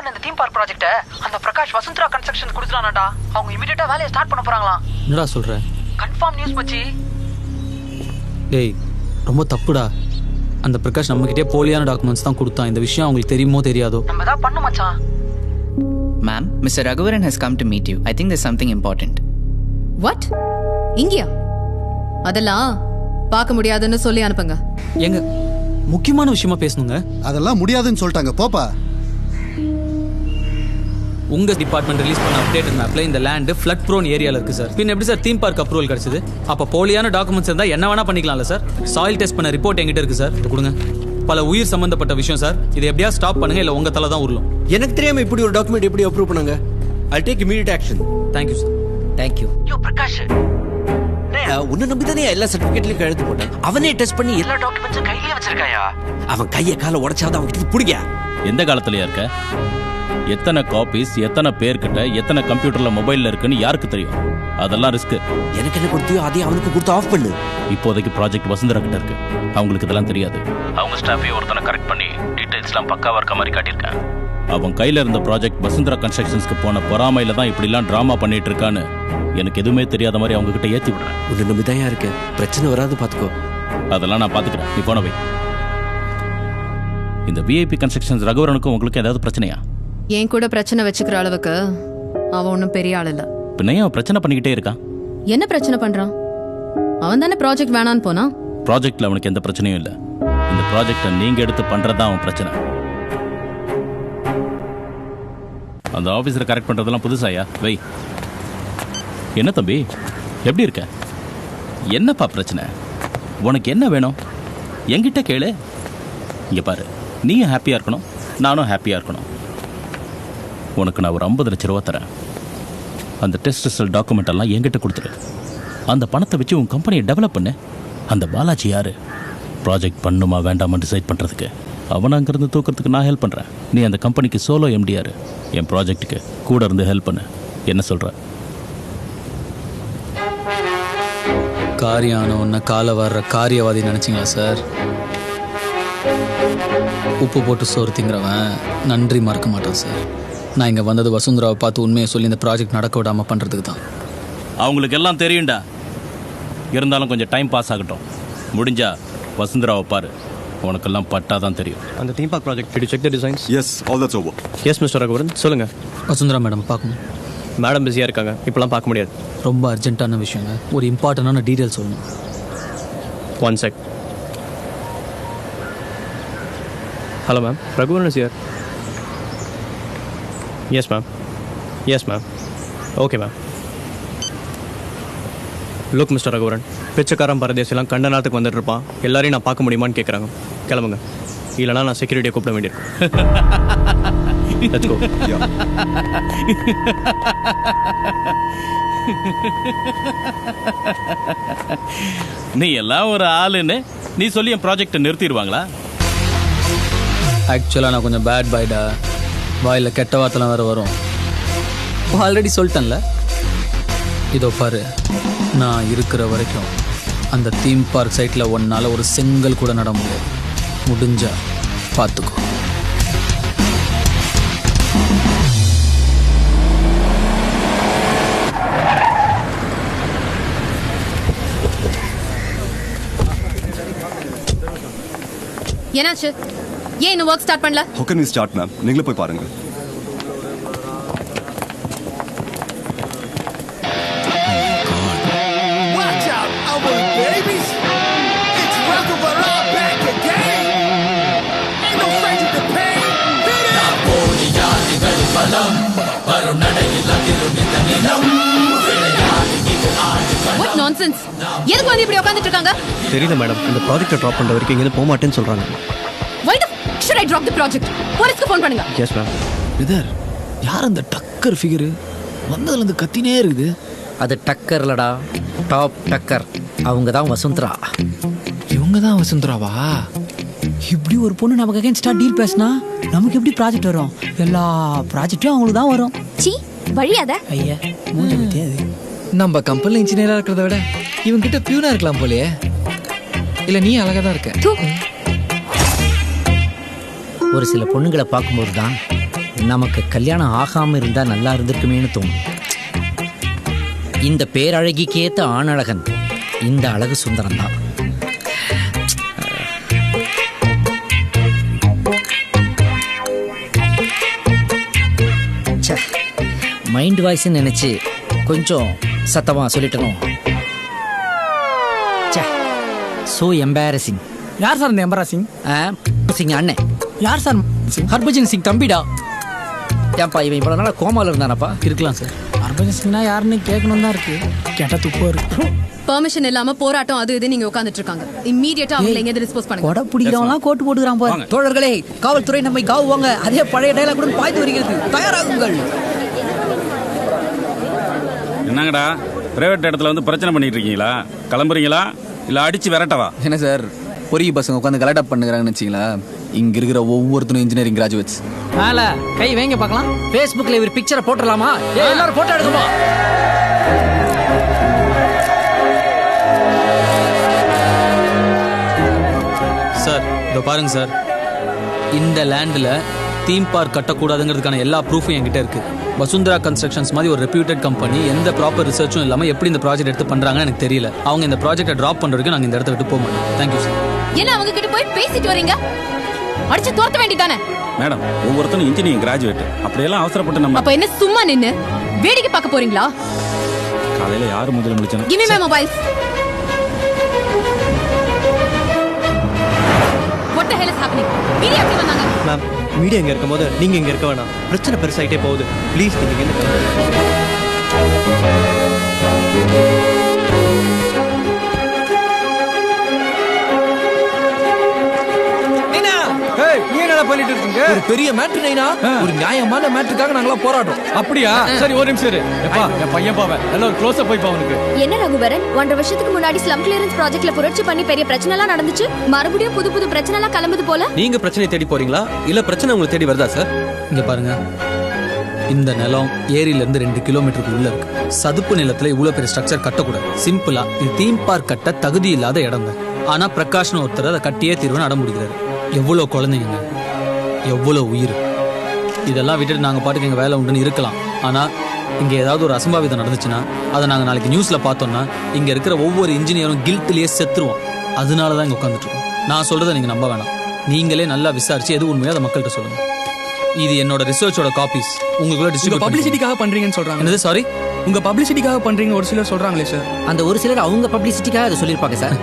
பண்ண இந்த theme park ப்ராஜெக்ட்ட அந்த பிரகாஷ் வசுந்தரா கன்ஸ்ட்ரக்ஷன் கொடுத்துறானடா. அவங்க இமிடியேட்டா வேலையை ஸ்டார்ட் பண்ண போறாங்களாம். என்னடா சொல்ற? கன்ஃபார்ம் நியூஸ் மச்சி. டேய் ரொம்ப தப்புடா. அந்த பிரகாஷ் நம்மகிட்டே போலியான டாக்குமெண்ட்ஸ் தான் கொடுத்தான். இந்த விஷயம் அவங்களுக்கு தெரியுமோ தெரியாதோ? நம்ம தான் பண்ணு மச்சான். Ma'am, Mr. Raghuvaran has come to meet you. I think there's something important. What? இங்கயா? அதெல்லாம் பார்க்க முடியாதுன்னு சொல்லி அனுப்புங்க. எங்க முக்கியமான விஷயமா பேசணுங்க. அதெல்லாம் முடியாதுன்னு சொல்லிட்டாங்க. போப்பா. உங்க டிபார்ட்மெண்ட் ரிலீஸ் பண்ண அப்டேட் மேப்ல இந்த லேண்ட் ஃப்ளட் ப்ரோன் ஏரியால இருக்கு சார். பின் எப்படி சார் தீம் பார்க் அப்ரூவல் கிடைச்சது? அப்ப போலியான டாக்குமெண்ட்ஸ் இருந்தா என்ன வேணா பண்ணிக்கலாம்ல சார்? சாயில் டெஸ்ட் பண்ண ரிப்போர்ட் என்கிட்ட இருக்கு சார், கொடுங்க. பல உயிர் சம்பந்தப்பட்ட விஷயம் சார். இதை எப்படியா ஸ்டாப் பண்ணுங்க, இல்ல உங்க தலை தான் உருளும். எனக்கு தெரியாம இப்படி ஒரு டாக்குமெண்ட் எப்படி அப்ரூவ் பண்ணாங்க? I'll take immediate action. Thank you sir. Thank you. யோ பிரகாஷ், உன்னை நம்பி தானே எல்லா சர்டிபிகேட்லயும் கழுத்து போட்டான். அவனே டெஸ்ட் பண்ணி எல்லா டாக்குமெண்ட்ஸும் கையிலே வச்சிருக்காயா? அவன் கையை காலை உடைச்சாவது அவன் கிட்ட பிடிக்க. எந்த காலத்துலயா இருக்க? எத்தனை காப்பீஸ், எத்தனை பேர்கிட்ட, எத்தனை கம்ப்யூட்டர்ல மொபைல்ல இருக்குன்னு யாருக்கு தெரியும்? அதெல்லாம் ரிஸ்க். எனக்கு என்ன கொடுத்தியோ அதே அவனுக்கு கொடுத்து ஆஃப் பண்ணு. இப்போதைக்கு ப்ராஜெக்ட் வசுந்தரா கிட்ட இருக்கு. அவங்களுக்கு இதெல்லாம் தெரியாது. அவங்க ஸ்டாஃபே ஒருத்தனை கரெக்ட் பண்ணி டீடைல்ஸ்லாம் பக்காவா இருக்க மாதிரி காட்டியிருக்கேன். அவன் கையில இருந்த ப்ராஜெக்ட் வசுந்தரா கன்ஸ்ட்ரக்ஷன்ஸ்க்கு போன பொறாமையில தான் இப்படிலாம் டிராமா பண்ணிட்டு இருக்கான்னு எனக்கு எதுவுமே தெரியாத மாதிரி அவங்க கிட்ட ஏத்தி விடுறேன். உன்னை நம்பிதான் இருக்க. பிரச்சனை வராது பாத்துக்கோ. அதெல்லாம் நான் பாத்துக்கிறேன். நீ போன வை. இந்த விஐபி கன்ஸ்ட்ரக்ஷன்ஸ் ரகுவரனுக்கும் உங்களுக்கு ஏதாவது பிரச்சனையா? என் கூட பிரச்சனை வச்சுக்கிற அளவுக்கு அவன் ஒன்றும் பெரிய ஆள் இல்ல. பின்னையும் அவன் பிரச்சனை பண்ணிக்கிட்டே இருக்கான். என்ன பிரச்சனை பண்றான்? அவன் தானே ப்ராஜெக்ட் வேணான்னு போனான். ப்ராஜெக்ட்ல அவனுக்கு எந்த பிரச்சனையும் இல்லை. இந்த ப்ராஜெக்டை நீங்க எடுத்து பண்றதா அவன் பிரச்சனை. அந்த ஆபீஸரை கரெக்ட் பண்றதெல்லாம் புதுசாயா? வை. என்ன தம்பி, எப்படி இருக்க? என்னப்பா பிரச்சனை? உனக்கு என்ன வேணும்? என்கிட்ட கேளு. இங்க பாரு, நீயும் ஹாப்பியா இருக்கணும், நானும் ஹாப்பியா இருக்கணும். உனக்கு நான் ஒரு 50 லட்ச ரூபா தரேன். அந்த டெஸ்ட் ரிசல்ட் டாக்குமெண்ட் எல்லாம் என்கிட்ட கொடுத்துரு. அந்த பணத்தை வச்சு உன் கம்பெனியை டெவலப் பண்ணு. அந்த பாலாஜி யாரு? ப்ராஜெக்ட் பண்ணுமா வேண்டாமா டிசைட் பண்ணுறதுக்கு. அவனை அங்கேருந்து தூக்கிறதுக்கு நான் ஹெல்ப் பண்ணுறேன். நீ அந்த கம்பெனிக்கு சோலோ எம்டிஆர். என் ப்ராஜெக்ட்டுக்கு கூட இருந்து ஹெல்ப் பண்ணு. என்ன சொல்கிற? காரியான ஒன்று காலை வர்ற காரியவாதி நினச்சிங்களா சார்? உப்பு போட்டு சோறு திங்கிறவன் நன்றி மறக்க மாட்டான் சார். நான் இங்கே வந்தது வசுந்தராவை பார்த்து உண்மையை சொல்லி இந்த ப்ராஜெக்ட் நடக்க விடாமல் பண்ணுறதுக்கு தான். அவங்களுக்கு எல்லாம் தெரியும்டா. இருந்தாலும் கொஞ்சம் டைம் பாஸ் ஆகட்டும். முடிஞ்சா வசுந்தராவை பாரு. உனக்கெல்லாம் பட்டாதான் தெரியும். அந்த theme park project, did you check the designs? Yes, all that's over. Yes, Mr. Raghuvaran. சொல்லுங்க. வசுந்தரா மேடம் பார்க்கணும். மேடம் பிஸியாக இருக்காங்க, இப்போலாம் பார்க்க முடியாது. ரொம்ப அர்ஜென்ட்டான விஷயங்க. ஒரு இம்பார்ட்டண்டான டீட்டெயில் சொல்லணும். 1 sec. Hello, ma'am. Raghuvaran is here. Yes, ma'am. Yes, ma'am. Okay, ma'am. Look, Mr. Raghuvaran. பிச்சைக்காரன் பரதேசெல்லாம் கண்ட நேரத்துக்கு வந்துட்டு இருப்பான். எல்லாரையும் நான் பார்க்க முடியுமான்னு கேட்குறாங்க. கிளம்புங்க, இல்லைனா நான் செக்யூரிட்டியை கூப்பிட வேண்டியிருக்கும். Let's go. Yeah. நீ எல்லாம் ஒரு ஆளுன்னு நீ சொல்லி என் ப்ராஜெக்டை நிறுத்திடுவாங்களா? ஆக்சுவலாக நான் கொஞ்சம் பேட் பாய்டா. வாயில் கெட்ட வார்த்தைலாம் வேறு வரும். ஆல்ரெடி சொல்லிட்டேன்ல. இதோ பாரு, நான் இருக்கிற வரைக்கும் அந்த தீம் பார்க் சைட்டில் ஒன்றால் ஒரு செங்கல் கூட நட முடியாது. முடிஞ்சா பார்த்துக்கோ. என்னாச்சு? ஏன் இன்னும் ஒர்க் ஸ்டார்ட் பண்ணல? How can we start, ma'am? நீங்களே போய் பாருங்க. Watch out, our babies. It's Raghuvaran back again. Ain't no stranger to pain. What nonsense? எதுக்கு வந்து இப்படி உட்கார்ந்துட்டு இருக்காங்க? தெரியல மேடம், இந்த ப்ராஜெக்டை ட்ராப் பண்ணுற வரைக்கும் இங்கே போக மாட்டேன்னு சொல்கிறாங்க. Why the should I drop the project? போலீஸ்க்கு ஃபோன் பண்ணுங்க. Yes ma'am. இதர் யார் அந்த டக்கர் ஃபிகரு? வந்ததுலேருந்து கத்தினே இருக்குது. அது டக்கர்லடா, டாப் டக்கர். அவங்க தான் வசுந்தரா. இவங்க தான் வசுந்தராவா? இப்படி ஒரு பொண்ணு நமக்கு அகைன்ஸ்டா டீல் பேசினா நமக்கு எப்படி ப்ராஜெக்ட் வரும்? எல்லா ப்ராஜெக்டும் அவங்களுக்கு தான் வரும். சி வழியாத. ஐயா மூஞ்சி பத்தியா இது? நம்ம கம்பெனியில் இன்ஜினியராக இருக்கிறத விட இவங்க கிட்ட பியூனா இருக்கலாம் போலயே. இல்லை நீ அழகாக தான் இருக்க. ஒரு சில பொண்ணுங்களை பார்க்கும்போது தான் நமக்கு கல்யாணம் ஆகாமல் இருந்தால் நல்லா இருந்திருக்குமேனு தோணும். இந்த பேரழகிக்கேற்ற ஆணழகன் இந்த அழகு சுந்தரம் தான். மைண்ட் வாய்ஸ்ன்னு நினச்சி கொஞ்சம் சத்தமாக சொல்லிட்டணும். So embarrassing. யார் சார் இந்த எம்பராசிங்? சிங் அண்ணன். யார் சார்? ஹர்பஜன் சிங் தம்பிடா. ஏன்பா இவன் இவ்வளோ நாளாக கோமாவில் இருந்தானப்பா? இருக்கலாம் சார். ஹர்பஜன் சிங்னா யாருன்னு கேட்கணும் தான் இருக்கு. கேட்டால் துப்பு இருக்கு. பெர்மிஷன் இல்லாம போராட்டம் அது இது நீங்க உட்கார்ந்துட்டு இருக்காங்க. இம்மீடியட்டா அவங்களை எங்க டிஸ்போஸ் பண்ணுங்க. கொடை பிடிக்கிறவங்களாம் கோட்டு போட்டுக்கிறான் பாரு. தோழர்களே, காவல்துறை நம்மை காவுவாங்க. அதே பழைய டைலாக் கூட பாய்த்து வருகிறது. தயாராகுங்கள். என்னங்கடா பிரைவேட் இடத்துல வந்து பிரச்சனை பண்ணிட்டு இருக்கீங்களா? கிளம்புறீங்களா இல்லை அடிச்சு விரட்டவா? என்ன சார் பொறிய பசங்க உட்காந்து கலெக்ட் பண்ணுறாங்கன்னு வச்சிங்களா? இங்கே இருக்கிற ஒவ்வொருத்தரும் இன்ஜினியரிங் கிராஜுவேட்ஸ். மேல கை வைங்க பார்க்கலாம். ஃபேஸ்புக்கில் இவர் பிக்சரை போட்டுடலாமா? எல்லாரும் போட்டோ எடுக்குமா? சார் இதோ பாருங்க சார், இந்த லேண்டில் தீம் பார்க் கட்டக்கூடாதுங்கிறதுக்கான எல்லா ப்ரூஃபும் என்கிட்ட இருக்கு. வசுந்தரா கன்ஸ்ட்ரக்ஷன்ஸ் மாதிரி ஒரு ரெப்யூட்டட் கம்பெனி எந்த ப்ராப்பர் ரிசர்ச்சும் இல்லாமல் எப்படி இந்த ப்ராஜெக்ட் எடுத்து பண்ணுறாங்கன்னு எனக்கு தெரியல. அவங்க இந்த ப்ராஜெக்டை ட்ராப் பண்ணுறதுக்கு நாங்கள் இந்த இடத்த விட்டு போக மாட்டோம். Thank you sir. என்ன அவங்க கிட்ட போய் பேசிட்டு வரீங்க? அடிச்சு தோர்த்த வேண்டியதானே? மேடம் ஒவ்வொருத்தரும் இன்ஜினியரிங் கிராஜுவேட். அப்படியெல்லாம் அவசரப்பட்டு நம்ம அப்ப என்ன சும்மா நின்னு வேடிக்கை பார்க்க போறீங்களா? காலையில யாரு முதல்ல முடிச்சாங்க? Give me my mobiles. What the hell is happening? Media எப்படி வந்தாங்க? மேம் மீடியா இங்கே இருக்கும்போது நீங்கள் இங்கே இருக்க வேணாம். பிரச்சனை பெருசாகிட்டே போகுது. ப்ளீஸ் நீங்கள் என்ன கிளம்புங்க. ஒரு பெரிய மேட்ரு நைனா, ஒரு நியாயமான மேட்ருக்காக நாங்களாம் போராடுறோம். அப்படியா? சரி ஒரு நிமிஷம் இரு. எப்பா என் பையன் பாவன் நல்ல ஒரு க்ளோஸ் அப் போய் அவனுக்கு. என்ன ரகுவரன், 1.5 வருஷத்துக்கு முன்னாடி ஸ்லம் கிளியரன்ஸ் ப்ராஜெக்ட்ல புரட்சி பண்ணி பெரிய பிரச்சனை எல்லாம் நடந்துச்சு. மறுபடியும் புது புது பிரச்சனை எல்லாம் கிளம்புது போல. நீங்க பிரச்சனை தேடி போறீங்களா இல்ல பிரச்சனை உங்களுக்கு தேடி வருதா சார்? இங்க பாருங்க, இந்த நிலம் ஏரியில இருந்து 2 கிலோமீட்டருக்கு உள்ள இருக்கு. சதுப்பு நிலத்துல இவ்வளவு பெரிய ஸ்ட்ரக்சர் கட்டக்கூடாது. சிம்பிளா இது தீம் பார்க் கட்ட தகுதி இல்லாத இடம் தான். ஆனா பிரகாஷ்னு ஒருத்தர் அதை கட்டியே தீர்வுன்னு அடம் முடிக்கிறாரு. எவ்வளவு குழந்தைங்க, எவ்வளவு உயிர். இதெல்லாம் விட்டுட்டு நாங்க பாட்டுக்கு எங்க வேலை உண்டுன்னு இருக்கலாம். ஆனா இங்க ஏதாவது ஒரு அசம்பாவிதம் நடந்துச்சுன்னா அதை நாங்க நாளைக்கு நியூஸ்ல பார்த்தோம்னா இங்க இருக்கிற ஒவ்வொரு இன்ஜினியரும் கில்ட்லயே செத்துருவோம். அதனாலதான் இங்க உட்காந்துட்டு இருக்கோம். நான் சொல்றதை நீங்க நம்ப வேணாம். நீங்களே நல்லா விசாரிச்சு எது உண்மையோ அதை மக்கள்கிட்ட சொல்லுங்க. இது என்னோட ரிசர்ச்சோட காப்பீஸ். உங்களுக்குள்ள டிஸ்ட்ரிபியூட் பப்ளிசிட்டிக்காக பண்றீங்கன்னு சொல்றாங்க. என்னது? சாரி, உங்க பப்ளிசிட்டிக்காக பண்றீங்க ஒரு சிலர் சொல்றாங்களே சார். அந்த ஒரு சிலர் அவங்க பப்ளிசிட்டிக்காக அதை சொல்லியிருப்பாங்க சார்.